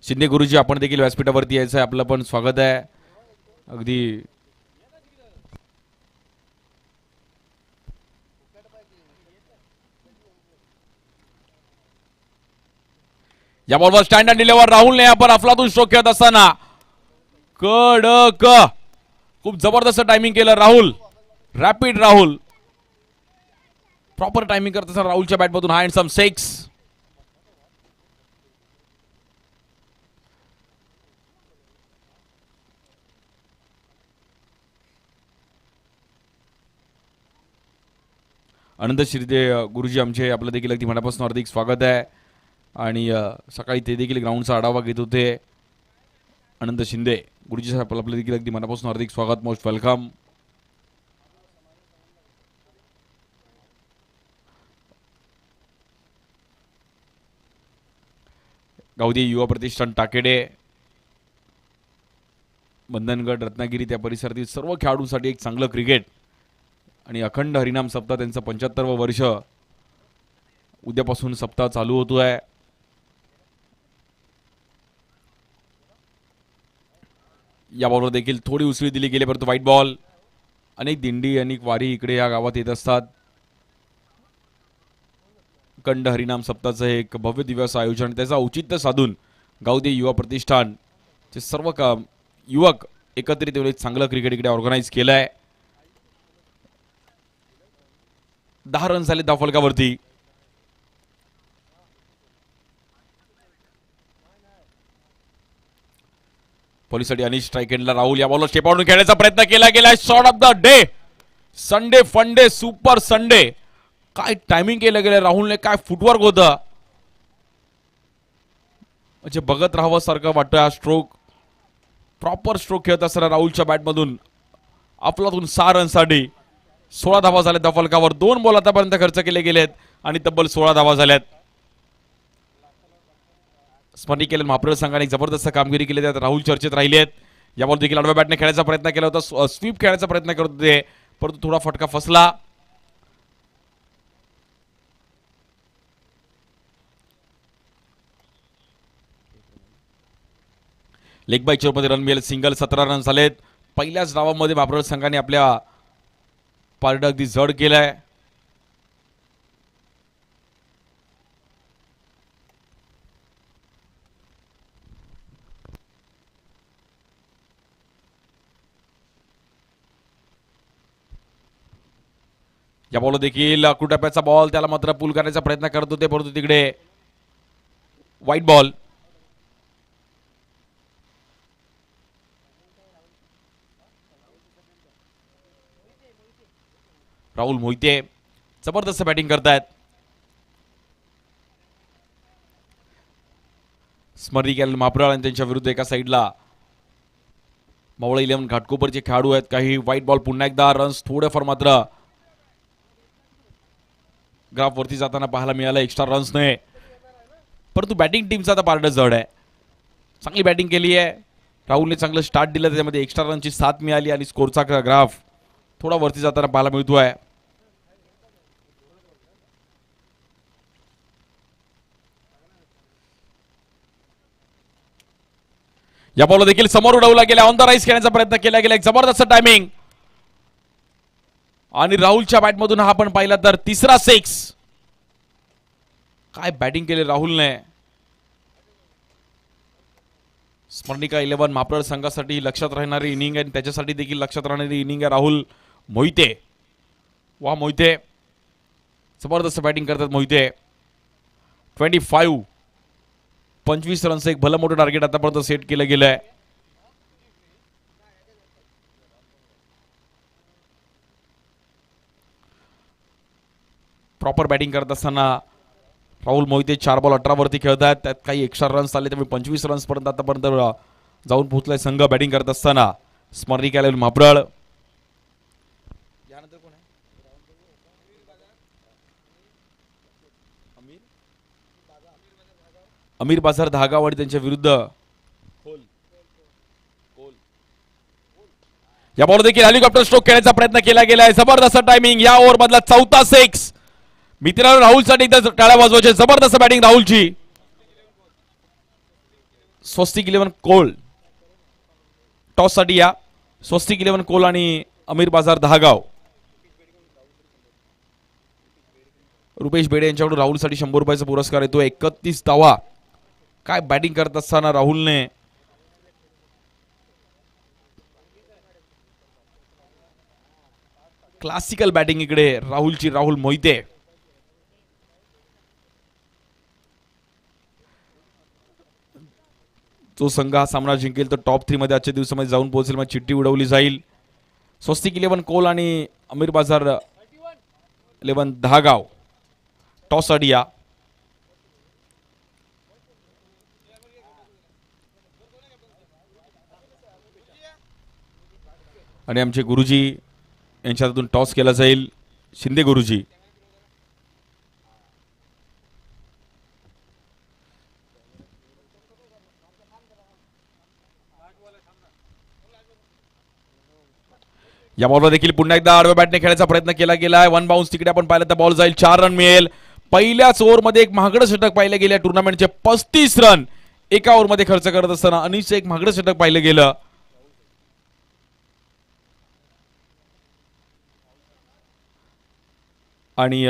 शिंदे गुरुजी आपण देखील व्यासपीठावरती यायचं आहे, आपलं पण स्वागत आहे. अगदी या बॉलवर स्टँडर्ड डिलेवर राहुलने आपण अफलातून स्ट्रोक खेळत असताना कडक खूप जबरदस्त टायमिंग केलं Rahul. Rapid Rahul proper timing करत असताना राहुलच्या बॅटमधून हा हँडसम 6. अनंत शिर्दे गुरुजी आमचे आपलं देखील अगदी मनापासून हार्दिक स्वागत आहे. आणि सकाळी ते देखील ग्राउंडचा आढावा घेत होते. अनंत शिंदे गुरुजी साहेब आपलं देखील अगदी मनापासून हार्दिक स्वागत, मोस्ट वेलकम. गावदी युवा प्रतिष्ठान टाकेडे, बंधनगड, रत्नागिरी त्या परिसरातील सर्व खेळाडूंसाठी एक चांगलं क्रिकेट आणि अखंड हरिनाम सप्ताह त्यांचं 75वं वर्ष उद्यापासून सप्ताह चालू होतो आहे. या बॉलवर देखील थोडी उसळी दिली गेली, परंतु व्हाईट बॉल. अनेक दिंडी अनेक वारी इकडे या गावात येत असतात. अखंड हरिनाम सप्ताहाचं एक भव्य दिवस आयोजन, त्याचं औचित्य साधून गावदे युवा प्रतिष्ठानचे सर्व युवक एकत्रित येऊन एक चांगलं क्रिकेट इकडे ऑर्गनाईज केलं आहे. 10 रन झाले धाव फलकावरती. पोलिससाठी अनिश स्ट्राईक एंडला राहुल. या बॉलवर स्टेप आउट खेळण्याचा प्रयत्न केला गेलाय. Shot of the day, Sunday फंडे, सुपर संडे. काय टायमिंग केलं गेलं राहुलने, काय फुटवर्क होतं, म्हणजे बघत राहावं सारखं वाटतं. हा स्ट्रोक प्रॉपर स्ट्रोक खेळत असताना राहुलच्या बॅटमधून अफलातून 6 रनसाठी 16 धावा झाल्या त्या फलकावर. 2 बॉल आतापर्यंत खर्च केले गेलेत आणि तब्बल 16 धावा झाल्यात. स्मरणी केलं महाप्रळ संघाने जबरदस्त कामगिरी केली, त्यात राहुल चर्चेत राहिले आहेत. या बॉल देखील आडव्या बॅटने खेळायचा प्रयत्न केला होता, स्वीप खेळण्याचा प्रयत्न करत होते, परंतु थोडा फटका फसला. लेग बाय चोरमध्ये रन मिळेल, सिंगल 17 रन झालेत. पहिल्याच डावामध्ये महाप्रळ संघाने आपल्या पारडं अगदी जड केलंय. या बॉल देखील कुटप्याचा बॉल, त्याला मात्र पुल करण्याचा प्रयत्न करत होते, परंतु तिकडे व्हाईट बॉल. राहुल मोहिते जबरदस्त बॅटिंग करतायत. स्मरणी केलं महाप्रळ आणि त्यांच्या विरुद्ध एका साईडला मावळ 11 घाटकोपरचे खेळाडू आहेत. काही व्हाईट बॉल. पुन्हा एकदा रन्स थोडेफार मात्र ग्राफ वरती जाताना पाहायला मिळालं एक्स्ट्रा रन्स नाही, परंतु बॅटिंग टीमचा आता पार्ट जड आहे. चांगली बॅटिंग केली आहे राहुलने, चांगलं स्टार्ट दिलं, त्याच्यामध्ये एक्स्ट्रा रनची साथ मिळाली आणि स्कोरचा ग्राफ थोडा वरती जाताना पाहायला मिळतोय. या बॉल देखील समोर उडवला गेला, ऑन द राईस खेळण्याचा प्रयत्न केला गेला. एक जबरदस्त टायमिंग आणि राहुलच्या बॅटमधून हा आपण पाहिला तर तिसरा 6. काय बॅटिंग केली राहुलने. स्मरणिका 11 महाप्रळ संघासाठी लक्षात राहणारी इनिंग आहे, त्याच्यासाठी देखील लक्षात राहणारी इनिंग आहे. राहुल मोहिते, वा मोहिते जबरदस्त बॅटिंग करतात मोहिते. 25 रनचं एक भलं मोठं टार्गेट आतापर्यंत सेट केलं गेलंय. प्रॉपर बॅटिंग करत असताना राहुल मोहिते 4 बॉल 18 वरती खेळत आहेत, त्यात काही एक्स्ट्रा रन्स आले, त्यामुळे 25 रन्स पर्यंत आतापर्यंत जाऊन पोहोचलाय संघ बॅटिंग करत असताना. स्मरणी केलेलं महाप्रळ. यानंतर कोण आहे? अमीर बाजार धागावाडी त्यांच्या विरुद्ध या बॉल देखील हेलिकॉप्टर स्ट्रोक खेळण्याचा प्रयत्न केला गेलाय. जबरदस्त टायमिंग. या ओव्हर मधला 4था 6. मित्रांनो राहुलसाठी एकदा टाळ्या वाजवायच्या. जबरदस्त बॅटिंग राहुलची. स्वस्तिक 11 कोल टॉस साठी या. स्वस्तिक 11 कोल आणि अमीर बाजार दहागाव. रुपेश बेडे यांच्याकडून राहुलसाठी 100 रुपयाचा पुरस्कार येतो. 31 धावा. काय बॅटिंग करत असताना राहुलने क्लासिकल बॅटिंग इकडे राहुलची. राहुल मोहिते जो संघ हा सामना जिंकेल तो टॉप 3 मध्ये आजच्या दिवसामध्ये जाऊन पोहोचेल. मग चिठ्ठी उडवली जाईल. स्वस्तिक 11 कोल आणि अमीर बाजार 11 दहागाव टॉस साठी या. आणि आमचे गुरुजी यांच्या हातून टॉस केला जाईल. शिंदे गुरुजी. या बॉलवर देखील पुन्हा एकदा आडव्या बॅटने खेळायचा प्रयत्न केला गेलाय. 1 बाउन्स तिकडे आपण पाहिलं तर बॉल जाईल. 4 रन मिळेल. पहिल्याच ओव्हरमध्ये एक महागडं षटक पाहिलं गेलं. टुर्नामेंटचे 35 रन एका ओव्हरमध्ये खर्च करत असताना अनिशचं एक महागडं षटक पाहिलं गेलं. आणि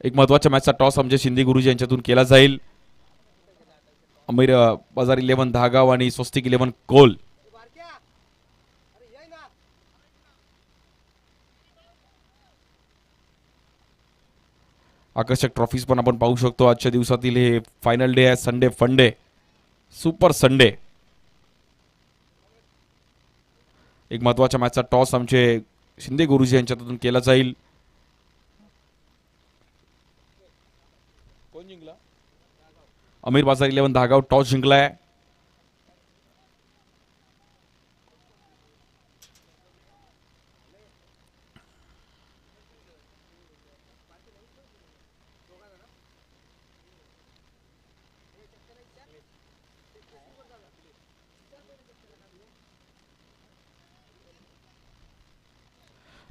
एक महत्वाच्या मॅचचा टॉस आमच्या शिंदे गुरुजी यांच्यातून केला जाईल. अमीर बाजार 11 दहागाव आणि स्वस्तिक 11 कोल. आकर्षक ट्रॉफीज पण आपण पाहू शकतो. आजच्या दिवसातील हे फायनल डे आहे. संडे फंडे सुपर संडे. एक महत्वाच्या मॅचचा टॉस आमचे शिंदे गुरुजी यांच्यातून केला जाईल. कोण जिंकला? अमीर बाजार 11 दहागाव टॉस जिंकलाय.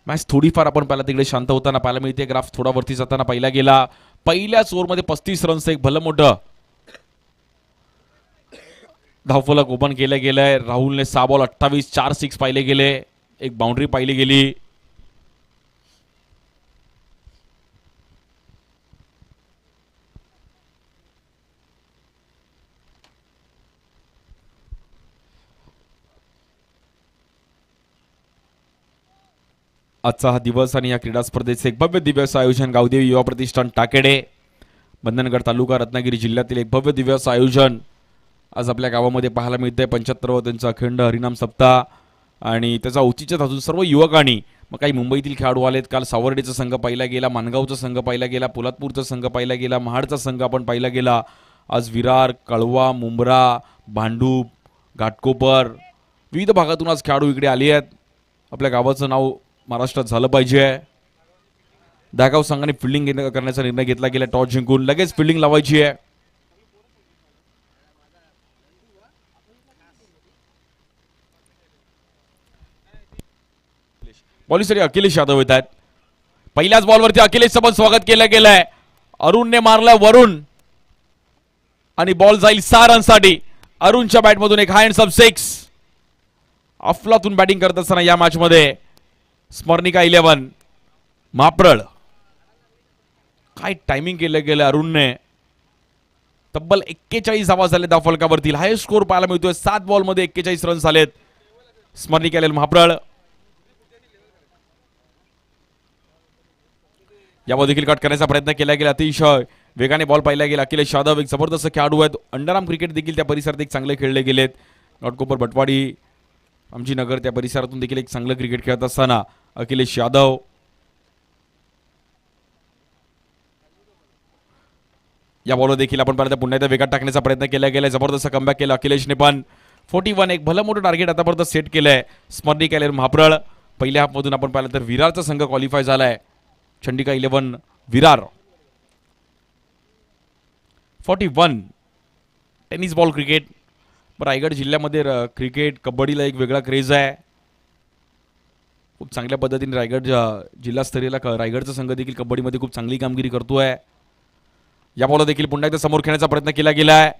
मॅच थोडीफार आपण पाहिला तिकडे शांत होताना पाहायला मिळते. ग्राफ थोडा वरती जाताना पाहिला गेला. पहिल्याच ओव्हरमध्ये 35 रनचं एक भलं मोठं धावफलक ओपन केलं गेलंय. राहुलने 6 बॉल 28 4 6 पाहिले गेले. एक बाउंड्री पाहिली गेली. आजचा हा दिवस आणि या क्रीडा स्पर्धेचे एक भव्य दिव्याचं आयोजन गावदेवी युवा प्रतिष्ठान टाकेडे बंधनगड तालुका रत्नागिरी जिल्ह्यातील एक भव्य दिव्याचं आयोजन आज आपल्या गावामध्ये पाहायला मिळतंय. 75वा त्यांचा अखंड हरिनाम सप्ताह आणि त्याचा औचित्य साधून सर्व युवकांनी मग काही मुंबईतील खेळाडू आलेत. काल सावर्डेचा संघ पाहिला गेला. मानगावचा संघ पाहिला गेला. पोलादपूरचा संघ पाहिला गेला. महाडचा संघ आपण पाहिला गेला. आज विरार, कळवा, मुंब्रा, भांडूप, घाटकोपर विविध भागातून आज खेळाडू इकडे आले आहेत. आपल्या गावाचं नाव महाराष्ट्रात झालं पाहिजे. दहागाव संघाने फिल्डिंग करण्याचा निर्णय घेतला गेला. टॉस जिंकून लगेच फिल्डिंग लावायची आहे. बॉलिंगसाठी अखिलेश यादव येत आहेत. पहिल्याच बॉलवरती अखिलेश सोबत स्वागत केलं गेलंय. अरुणने मारलाय वरुण आणि बॉल जाईल 6 रनसाठी. अरुणच्या बॅटमधून एक हाय हँड्स अप 6. अफलातून बॅटिंग करत असताना या मॅच मध्ये स्मरणिका 11 माप्रळ. काय टायमिंग केलं गेलं अरुणने. तब्बल 41 धावा झाले धावफलकावरती. हायेस्ट स्कोर पाहायला मिळतोय. 7 बॉल मध्ये 41 रन झालेत. स्मरणिका 11 माप्रळ. यावर देखील कट करण्याचा प्रयत्न केला गेला. अतिशय वेगाने बॉल पाहिला गेला. अखिलेश यादव एक जबरदस्त खेळाडू आहेत. अंडरआर्म क्रिकेट देखील त्या परिसरात एक चांगले खेळले गेलेत. घाटकोपर, भटवाडी, आमची नगर त्या परिसरातून देखील एक चांगलं क्रिकेट खेळत असताना अखिलेश यादव या बॉलवर देखील आपण पाहिलं पुन्हा एकदा वेगात टाकण्याचा प्रयत्न केला गेला. जबरदस्त कमबॅक केला अखिलेशने पण. 41 एक भलं मोठं टार्गेट आतापर्यंत सेट केलंय स्मरणिका 11 महाप्रळ. पहिल्या हाफमधून आपण पाहिलं तर विरारचा संघ क्वालिफाय झालाय. Chandika 11 Virar. 41 tennis ball cricket. Raigad जिल्ह्यामध्ये क्रिकेट कबड्डीला एक वेगळा क्रेज आहे. खूप चांगल्या पद्धतीने रायगड जिल्हास्तरीयला रायगडचा संघ देखील कबड्डीमध्ये खूप चांगली कामगिरी करतोय. या बॉलला देखील पुन्हा एकदा समोर खेळण्याचा प्रयत्न केला गेलाय.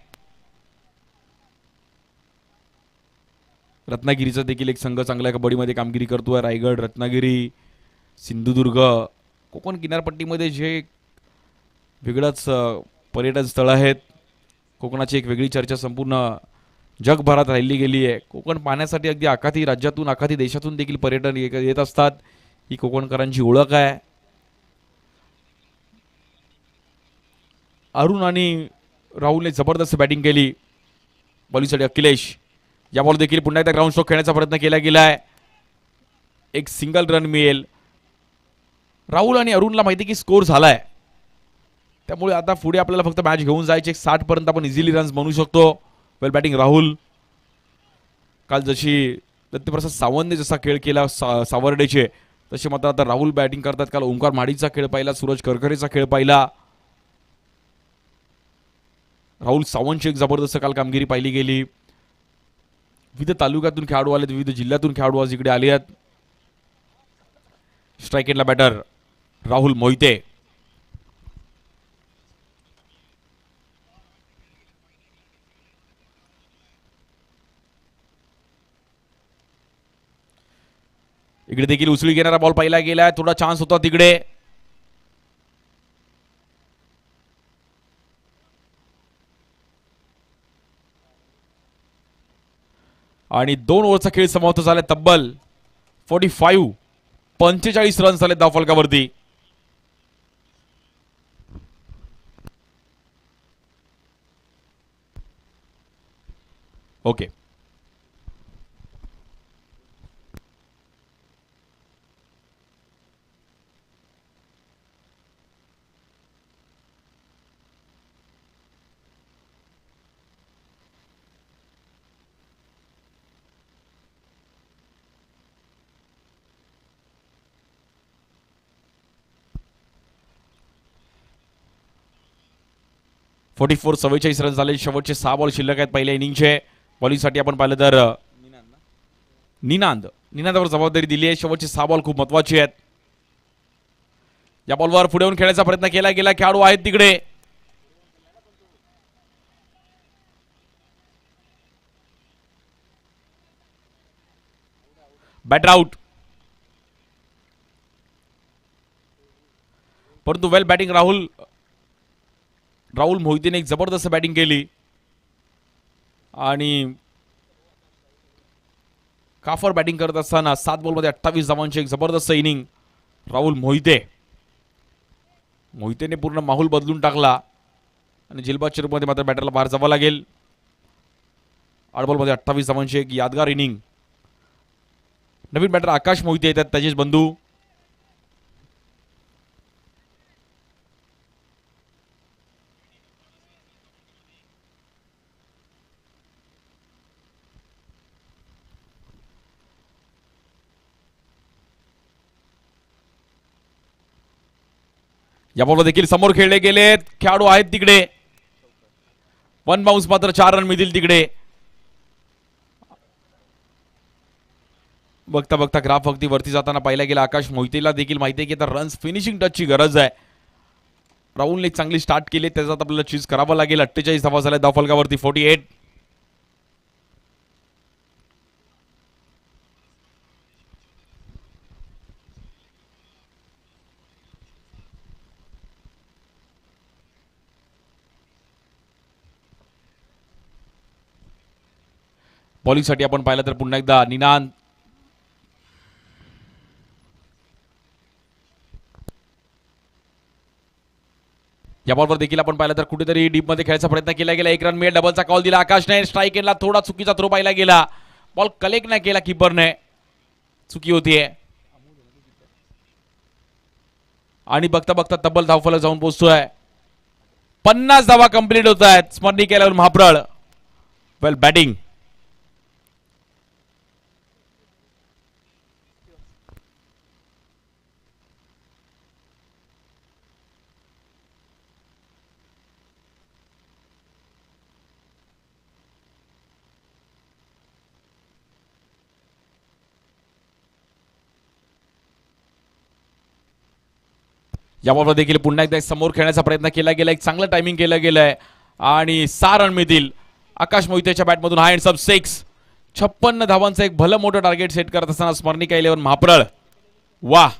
रत्नागिरीचा देखील एक संघ चांगल्या कबड्डीमध्ये कामगिरी करतोय. रायगड, रत्नागिरी, सिंधुदुर्ग, कोकण किनारपट्टीमध्ये जे वेगळंच पर्यटन स्थळ आहेत. कोकणाची एक वेगळी चर्चा संपूर्ण जगभरात राहिली गेली आहे. कोकण पाहण्यासाठी अगदी आखाती राज्यातून आखाती देशातून देखील पर्यटन येत असतात. ही कोकणकरांची ओळख आहे. अरुण आणि राहुलने जबरदस्त बॅटिंग केली. बॉलिंगसाठी अखिलेश. या बॉल देखील पुन्हा एकदा ग्राउंड स्ट्रोक खेळण्याचा प्रयत्न केला गेलाय. एक सिंगल रन मिळेल. राहुल आणि अरुणला माहिती की स्कोर झालाय, त्यामुळे आता पुढे आपल्याला फक्त मॅच घेऊन जायचे. 60 पर्यंत आपण इझिली रन्स बनवू शकतो. वेल बॅटिंग राहुल. काल जशी दत्तप्रसाद सावंतने जसा खेळ केला सावर्डेचे, तसे मात्र आता राहुल बॅटिंग करतात. काल ओंकार माडीचा खेळ पाहिला, सूरज करकरेचा खेळ पाहिला. राहुल सावंतची एक जबरदस्त काल कामगिरी पाहिली गेली. विविध तालुक्यातून खेळाडू आलेत, विविध जिल्ह्यातून खेळाडू आज इकडे आले आहेत. स्ट्राईक एंडला बॅटर राहुल मोहिते. इकडे देखील उचली घेणारा बॉल पाहिला गेलाय. थोडा चान्स होता तिकडे. आणि 2 ओव्हरचा खेळ समाप्त झाला. तब्बल 45 रन्स झाले धावफलकावरती. ओके. फोर्टी 47 रन झाले. शेवटचे 6 बॉल शिल्लक आहेत पहिल्या इनिंगचे. बॉलिंगसाठी आपण पाहिलं तर निनांदवर जबाबदारी दिली आहे. शेवटचे 6 बॉल खूप महत्वाचे आहेत. या बॉलवर पुढे येऊन खेळण्याचा प्रयत्न केला गेला. खेळाडू आहेत तिकडे. Batter out. परंतु वेल बॅटिंग राहुल मोहितेने एक जबरदस्त बॅटिंग केली आणि काफर बॅटिंग करत असताना 7 बॉलमध्ये 28 धावांची एक जबरदस्त इनिंग राहुल मोहितेने पूर्ण माहोल बदलून टाकला आणि जिल्बाच्या रूपमध्ये मात्र बॅटरला बाहेर जावं लागेल. 8 बॉलमध्ये 28 धावांची एक यादगार इनिंग. नवीन बॅटर आकाश मोहिते येतात, त्याचेच बंधू. या बॉलवर देखील समोर खेळले गेलेत. खेळाडू आहेत तिकडे. 1 बाउन्स मात्र 4 रन मिळतील तिकडे. बघता बघता ग्राफ अगदी वरती जाताना पाहिला गेला. आकाश मोहितेला देखील माहिती आहे की आता रन्स फिनिशिंग टचची गरज आहे. राहुलने चांगली स्टार्ट केली, त्याच्यात आपल्याला चीज करावं लागेल. 48 धावा झाल्या धावफलकावरती. 48. बॉलिंगसाठी आपण पाहिलं तर पुन्हा एकदा निनांद. या बॉलवर देखील आपण पाहिलं तर कुठेतरी डीप मध्ये खेळायचा प्रयत्न केला गेला. 1 रन मिळेल. डबलचा कॉल दिला आकाशने. स्ट्राईक एंडला थोडा चुकीचा थ्रो पाहिला गेला. बॉल कलेक्ट नाही केला कीपरने. चुकी होतीये आणि बघता बघता तब्बल धावफलक जाऊन पोहोचतोय. 50 धावा कंप्लीट होत आहेत. स्मरणी केल्यावर महाप्रळ. वेल बॅटिंग. या बॉलवर देखील पुन्हा एकदा समोर खेळण्याचा प्रयत्न केला गेला, एक चांगलं टायमिंग केलं गेलंय आणि 6 रन मिळतील आकाश मोहितेच्या बॅटमधून. हाय सब 6. 56 धावांचं एक भलं मोठं टार्गेट सेट करत असताना स्मरणिका 11 महाप्रळ. वाह,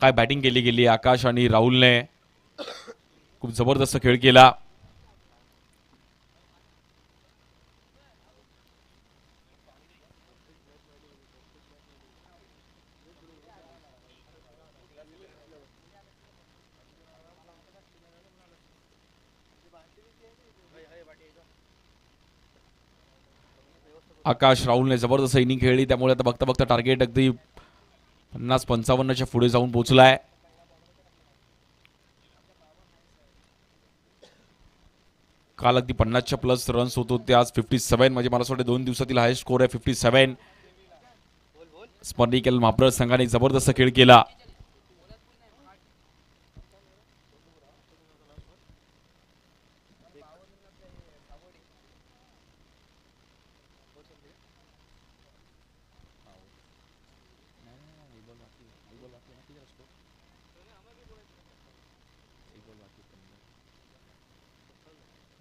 काय बॅटिंग केली गेली आकाश आणि राहुलने. खूप जबरदस्त खेळ केला. आकाश राहुलने जबरदस्त इनिंग खेळली, त्यामुळे आता बघता बघता टार्गेट अगदी 50-55च्या पुढे जाऊन पोहोचलाय. काल अगदी 50च्या प्लस रन्स होत होते, आज 57 म्हणजे मला असं वाटतं 2 दिवसातील हायस्ट स्कोर आहे 57. स्मरणिका महाप्रळ संघाने जबरदस्त खेळ केला.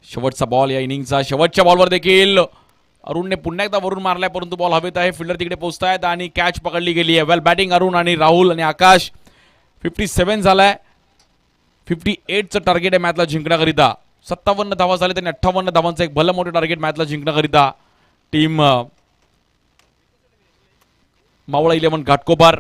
शेवटचा बॉल या इनिंगचा. शेवटच्या बॉलवर देखील अरुणने पुन्हा एकदा वरून मारलाय, परंतु बॉल हवेत आहे. फिल्डर तिकडे पोहोचतायत आणि कॅच पकडली गेली आहे. वेल बॅटिंग अरुण आणि राहुल आणि आकाश. 57 झालाय. 58चं टार्गेट आहे मॅचला जिंकण्याकरिता. 57 धावा झाले, त्यांनी 58 धावांचं एक भलं मोठं टार्गेट मॅचला जिंकण्याकरिता. टीम मावळा 11 घाटकोपर.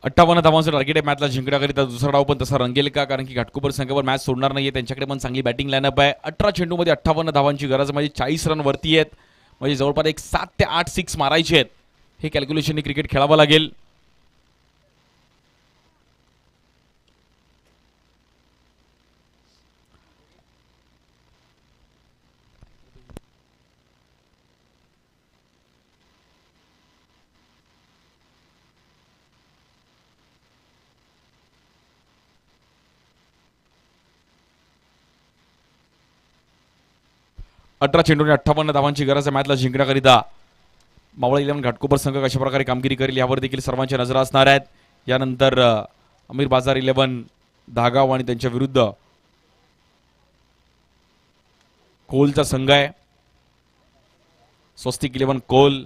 अठ्ठावन्न धावांचं टार्गेट आहे मॅचला जिंकण्याकरिता. दुसरा डाव पण तसा रंगेल का, कारण की घाटकोपर संघावर मॅच सोडणार नाहीये, त्यांच्याकडे पण चांगली बॅटिंग लाईनअप आहे. 18 चेंडूमध्ये 58 धावांची गरज, म्हणजे 40 रन वरती आहेत, म्हणजे जवळपास एक 7 ते 8 सिक्स मारायचे आहेत. हे कॅल्क्युलेशनने क्रिकेट खेळावं लागेल. अठरा चेंडूने 58 धावांची गरज आहे मॅचला जिंकण्याकरिता. मावळा 11 घाटकोपर संघ कशा प्रकारे कामगिरी करेल यावर देखील सर्वांच्या नजर असणार आहेत. यानंतर अमीर बाजार 11 धागाव आणि त्यांच्या विरुद्ध कोलचा संघ आहे. स्वस्तिक 11 कोल.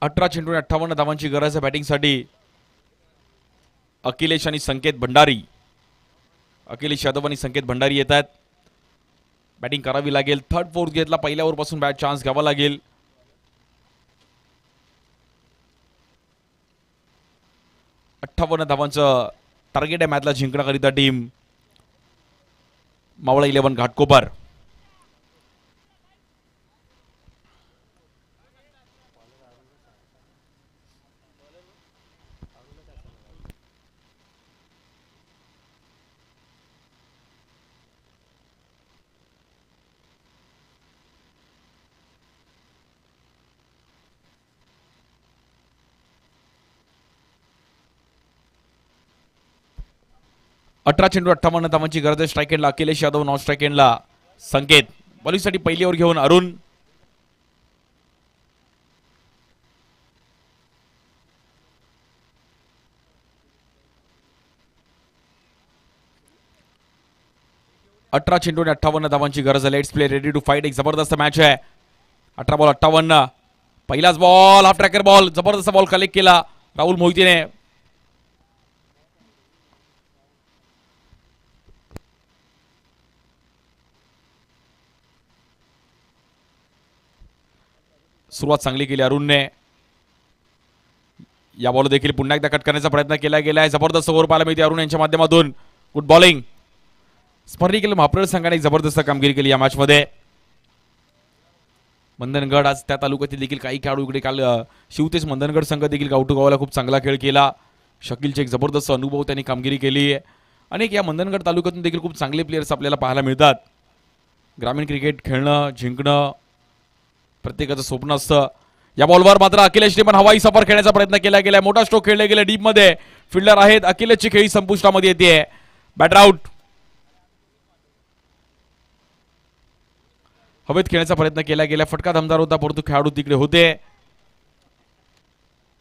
अठरा चेंडूने 58 धावांची गरज आहे बॅटिंगसाठी. अखिलेश आणि संकेत भंडारी. अखिलेश यादव आणि संकेत भंडारी येत आहेत. बॅटिंग करावी लागेल. थर्ड फोर्थ घेतला, पहिल्या ओव्हरपासून बॅट चान्स घ्यावा लागेल. अठ्ठावन्न धावांचं टार्गेट आहे मॅचला जिंकण्याकरिता टीम मावळा 11 घाटकोपर. अठरा चेंडू 58 धावांची गरज आहे. स्ट्राईक एंडला अखिलेश यादव, नॉन स्ट्राईक एंडला संकेत. बॉलिंगसाठी पहिली ओव्हर घेऊन अरुण. अठरा चेंडूने 58 धावांची गरज आहे. Let's play ready to fight. एक जबरदस्त मॅच आहे. 18 बॉल 58. पहिलाच बॉल हाफ ट्रॅकर बॉल. जबरदस्त बॉल कलेक्ट केला राहुल मोहितेने. सुरुवात चांगली केली अरुणने. या बॉल देखील पुन्हा एकदा कट करण्याचा प्रयत्न केला गेला आहे. जबरदस्त ओव्हर पाहायला मिळते अरुण यांच्या माध्यमातून. Good bowling. स्पर्धेतील महाप्रळ संघाने जबरदस्त कामगिरी केली या मॅच मध्ये. मंदनगड आज त्या तालुक्यातील देखील काही खेळाडू इकडे काल शिवतेज मंदनगड संघ देखील गावटू गावाला खूप चांगला खेळ केला. शकीलचे एक जबरदस्त अनुभव त्यांनी कामगिरी केली आहे. अनेक या मंदनगड तालुक्यातून देखील खूप चांगले प्लेयर्स आपल्याला पाहायला मिळतात. ग्रामीण क्रिकेट खेळणं जिंकणं प्रत्येकाचं स्वप्न असतं. या बॉलवर मात्र अखिलेशने पण हवाई सफर खेळण्याचा प्रयत्न केला गेलाय. मोठा स्ट्रोक खेळले गेले डीप मध्ये. फिल्डर आहेत अखिलेशची खेळी संपुष्टामध्ये येते. Batter out. हवेत खेळण्याचा प्रयत्न केला गेला. फटका दमदार होता परंतु खेळाडू तिकडे होते.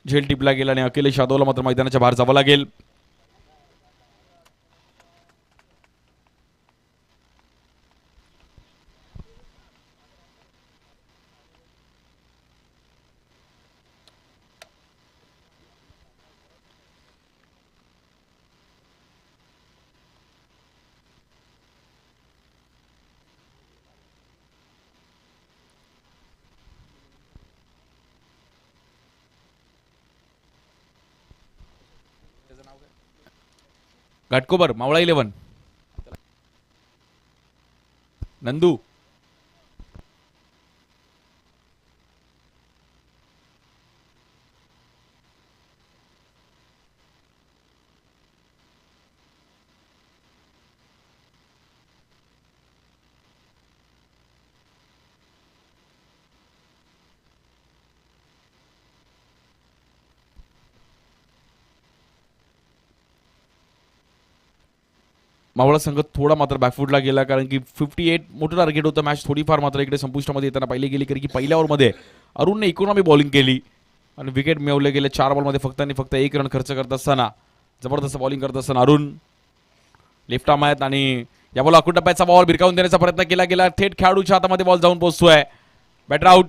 झेल टिपला गेला आणि अखिलेश यादवला मात्र मैदानाच्या बाहेर जावं लागेल. घाटकोपर मावळा 11 नंदू. मावळा संघ थोडा मात्र बॅकफुटला गेला कारण की 58 मोठं टार्गेट होतं. मॅच थोडीफार मात्र इकडे संपुष्टामध्ये येताना पाहिली गेली कारण की पहिल्या ओव्हरमध्ये अरुणने इकॉनॉमी बॉलिंग केली आणि विकेट मिळवले गेले. 4 बॉलमध्ये फक्त 1 रन खर्च करत असताना जबरदस्त बॉलिंग करत असताना अरुण लेफ्ट आर्म आहेत आणि या बॉल अकुट टप्प्याचा बॉल भिरकावून देण्याचा प्रयत्न केला गेला. थेट खेळाडूच्या हातामध्ये बॉल जाऊन पोहोचतोय. Batter out.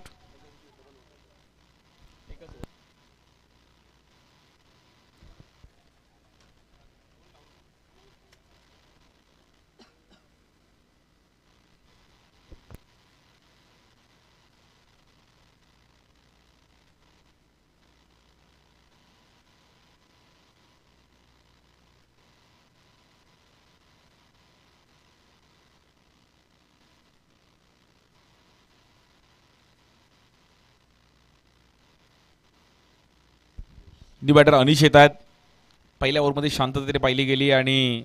New batter Anish येत आहेत. पहिल्या ओव्हरमध्ये शांततेने पाहिली गेली आणि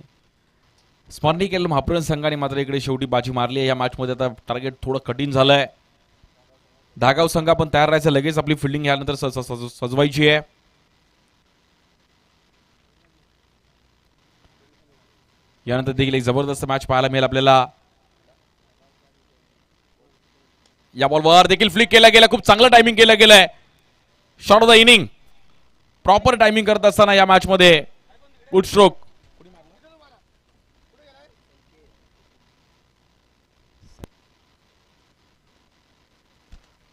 स्मरणिकेल महाप्रळ संघाने मात्र इकडे शेवटी बाजी मारली आहे. या मॅचमध्ये आता टार्गेट थोडं कठीण झालंय. धागाव संघ पण तयार राहायचं. लगेच आपली फिल्डिंग यानंतर सजवायची आहे. यानंतर देखील एक जबरदस्त मॅच पाहायला मिळेल आपल्याला. या बॉलवर देखील फ्लिक केला गेला. खूप चांगलं टायमिंग केलं गेलंय. Shot of the inning. Proper timing करत असताना या मॅच मध्ये गुड स्ट्रोक.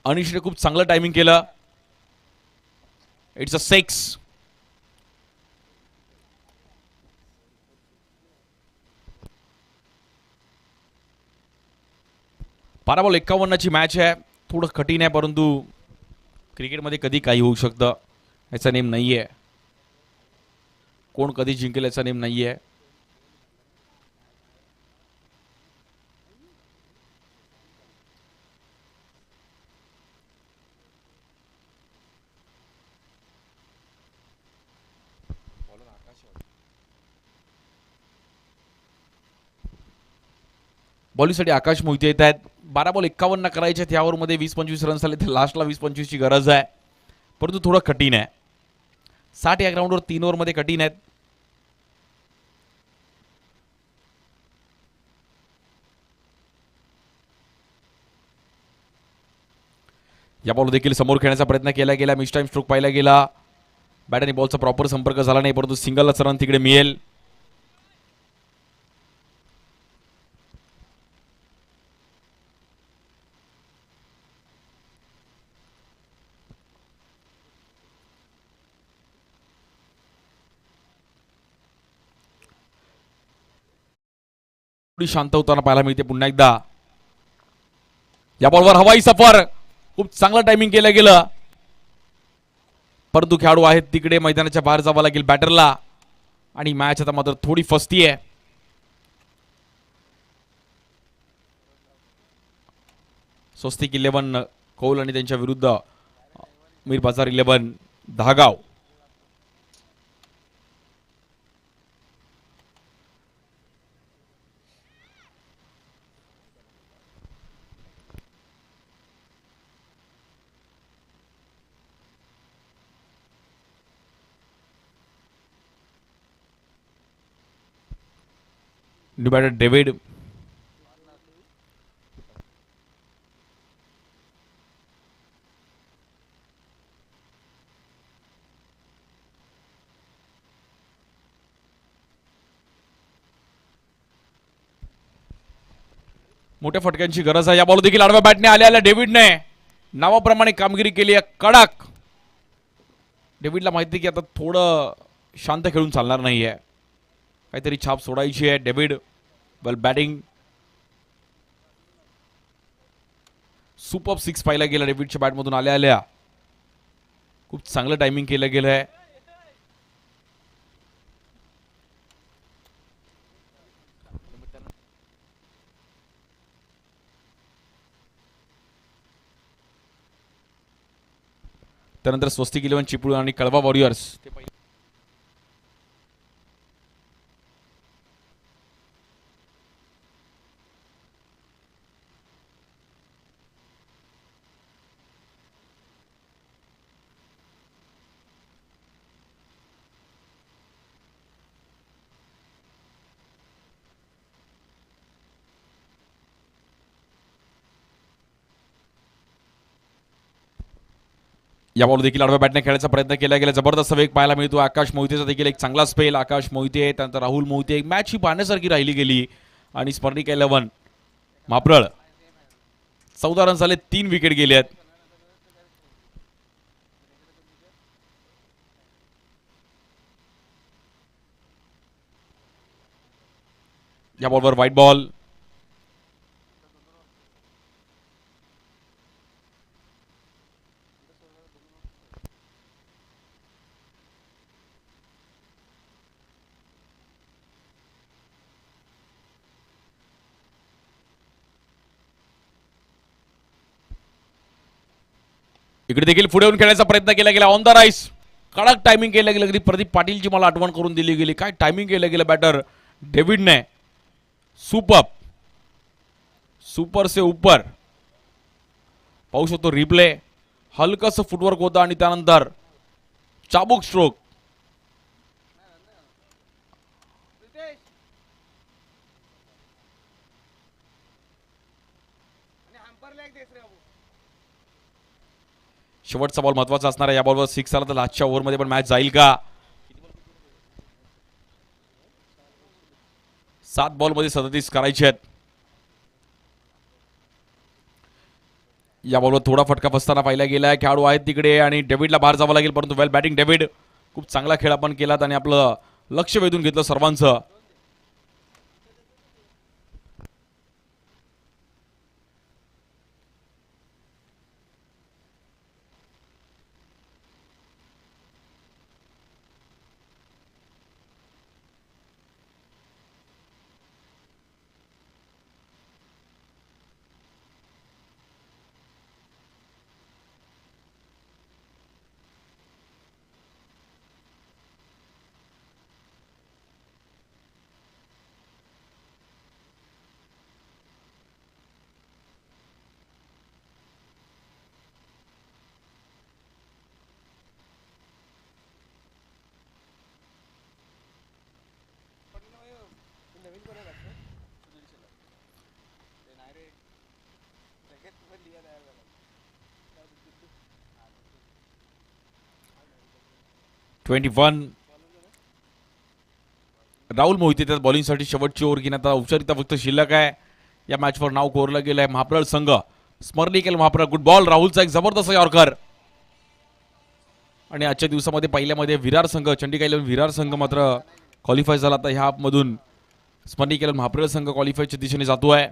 अनिशने खूप चांगलं टायमिंग केलं. It's a 6. बारा बॉल 51ची मॅच आहे. थोडं कठीण आहे परंतु क्रिकेटमध्ये कधी काही होऊ शकतं याचा नेम नाहीये. कोण कधी जिंकेल याचा नेम नाहीये. बॉलिंगसाठी आकाश मोहिते येत आहेत. 12 बॉल 51 करायचे आहेत. या ओव्हरमध्ये 20-25 रन्स आले. लास्टला 20-25 ची गरज आहे परंतु थोडं कठीण आहे. 60 या ग्राउंडवर 3 ओव्हरमध्ये कठीण आहेत. या बॉल देखील समोर खेळण्याचा प्रयत्न केला गेला. मिस टाइम स्ट्रोक पाहिला गेला. बॅट आणि बॉलचा प्रॉपर संपर्क झाला नाही परंतु सिंगलच रन तिकडे मिळेल. शांत होताना पाहायला मिळते पुन्हा एकदा. या बॉलवर हवाई सफर. खूप चांगलं टायमिंग केलं गेलं, परंतु खेळाडू आहेत तिकडे मैदानाच्या बाहेर जावं लागेल बॅटरला आणि मॅच आता मात्र थोडी फसती आहे. स्वस्तिक 11 कौल आणि त्यांच्या विरुद्ध मीर बाजार 11 दहागाव. New batter David. मोठ्या फटक्यांची गरज आहे. या बॉल देखील आडव्या बॅटने आल्या डेव्हिडने नावाप्रमाणे कामगिरी केली आहे कडक. डेव्हिडला माहिती की आता थोडं शांत खेळून चालणार नाहीये, काहीतरी छाप सोडायची आहे. डेव्हिड वेल बॅटिंग. सुपर 6 पाहिला गेला डेव्हिडच्या बॅटमधून आल्या आल्या. खूप चांगलं टायमिंग केलं गेलं आहे. त्यानंतर स्वस्तिक 11 चिपळूण आणि कळवा वॉरियर्स. या बॉल देखील आडव्या बॅटने खेळायचा प्रयत्न केला गेला. जबरदस्त वेग पाहायला मिळतो. आकाश मोहितेचा देखील एक चांगला स्पेल. आकाश मोहिते त्यानंतर राहुल मोहिते. मॅच ही पाहण्यासारखी राहिली गेली आणि स्मरणिक 11 माप्रळ 14 रन झाले, 3 विकेट गेले आहेत. या बॉलवर व्हाईट बॉल. इकडे देखील पुढे येऊन खेळायचा प्रयत्न केला गेला. ऑन द राईस कडक टायमिंग केलं गेलं. अगदी प्रदीप पाटीलची मला आठवण करून दिली गेली. काय टायमिंग केलं गेलं बॅटर डेव्हिडने. सुपर सुपर से ऊपर पाहू शकतो रिप्ले. हलकस फुटवर्क होता आणि त्यानंतर चाबूक स्ट्रोक. शेवटचा बॉल महत्वाचा असणार आहे. या बॉलवर 6 आला तर लास्टच्या ओव्हरमध्ये पण मॅच जाईल का? 7 बॉलमध्ये 37 करायचे आहेत. या बॉलवर थोडा फटका फसताना पाहिला गेलाय. खेळाडू आहेत तिकडे आणि डेव्हिडला बाहेर जावं लागेल, परंतु वेल बॅटिंग डेव्हिड. खूप चांगला खेळ आपण केलात आणि आपलं लक्ष वेधून घेतलं सर्वांचं. राहुल मोहिते त्यात बॉलिंगसाठी शेवटची ओव्हर घेण्यात औपचारिकता फक्त शिल्लक आहे. या मॅचवर नाव कोरलं गेलं आहे महाप्रळ संघ. स्मरणिकेल महाप्रळ. गुड बॉल राहुलचा एक जबरदस्त यॉर्कर. आणि आजच्या दिवसामध्ये पहिल्यामध्ये विरार संघ चंडीगढ विरार संघ मात्र क्वालिफाय झाला. आता ह्या मधून स्मरणिकेल महाप्रळ संघ क्वालिफायच्या दिशेने जातो आहे.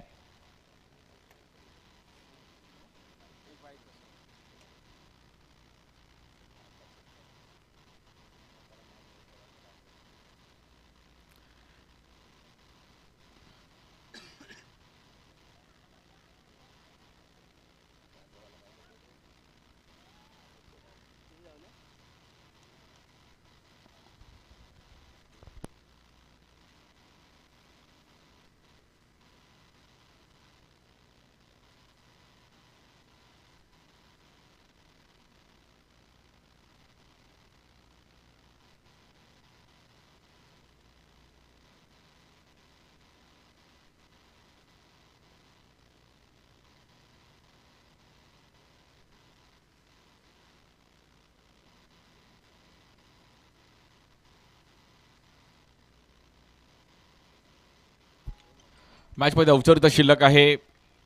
मॅचमध्ये औपचारिकता शिल्लक आहे.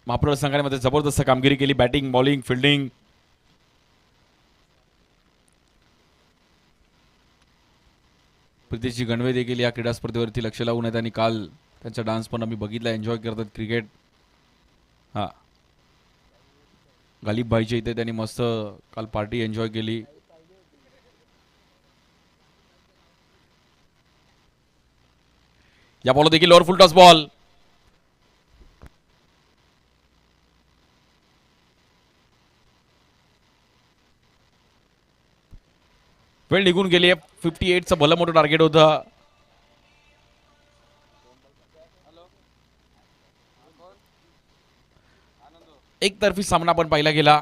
महाप्रळ संघाने जबरदस्त कामगिरी केली. Batting, bowling, fielding. Priteshji Ganve देखील या क्रीडा स्पर्धेवरती लक्ष लावून आहेत आणि काल त्यांचा डान्स पण आम्ही बघितला. एन्जॉय करतात क्रिकेट. हा, गालिब भाईच्या इथे त्यांनी मस्त काल पार्टी एन्जॉय केली. या बॉल देखील लोअर फुल टॉस बॉल. वेळ निघून गेली. 58चं भलं मोठं टार्गेट होतं. एकतर्फी सामना पण पाहिला गेला.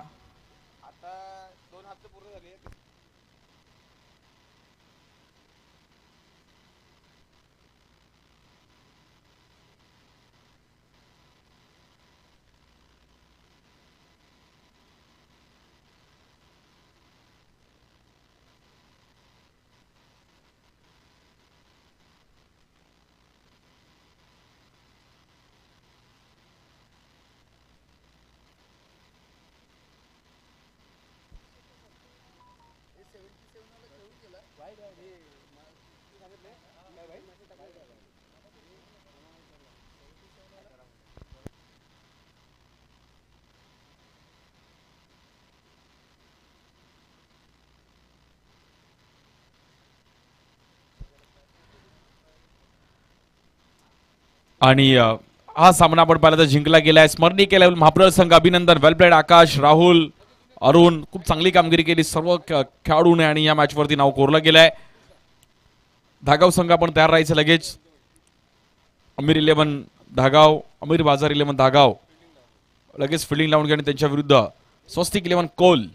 आणि हा सामना आपण पाहिला तर जिंकला गेलाय. स्मरणीय केल्यावर महाप्रळ संघ अभिनंदन. वेल प्लेड आकाश, राहुल, अरुण, खूप चांगली कामगिरी केली सर्व खेळाडूने आणि या मॅच वरती नाव कोरलं गेलंय. धागाव संघ आपण तयार राहायचं लगेच. अमीर 11 धागाव, अमीर बाजार 11 धागाव लगेच फिल्डिंग लावून घेणे त्यांच्या विरुद्ध स्वस्तिक 11 कोल.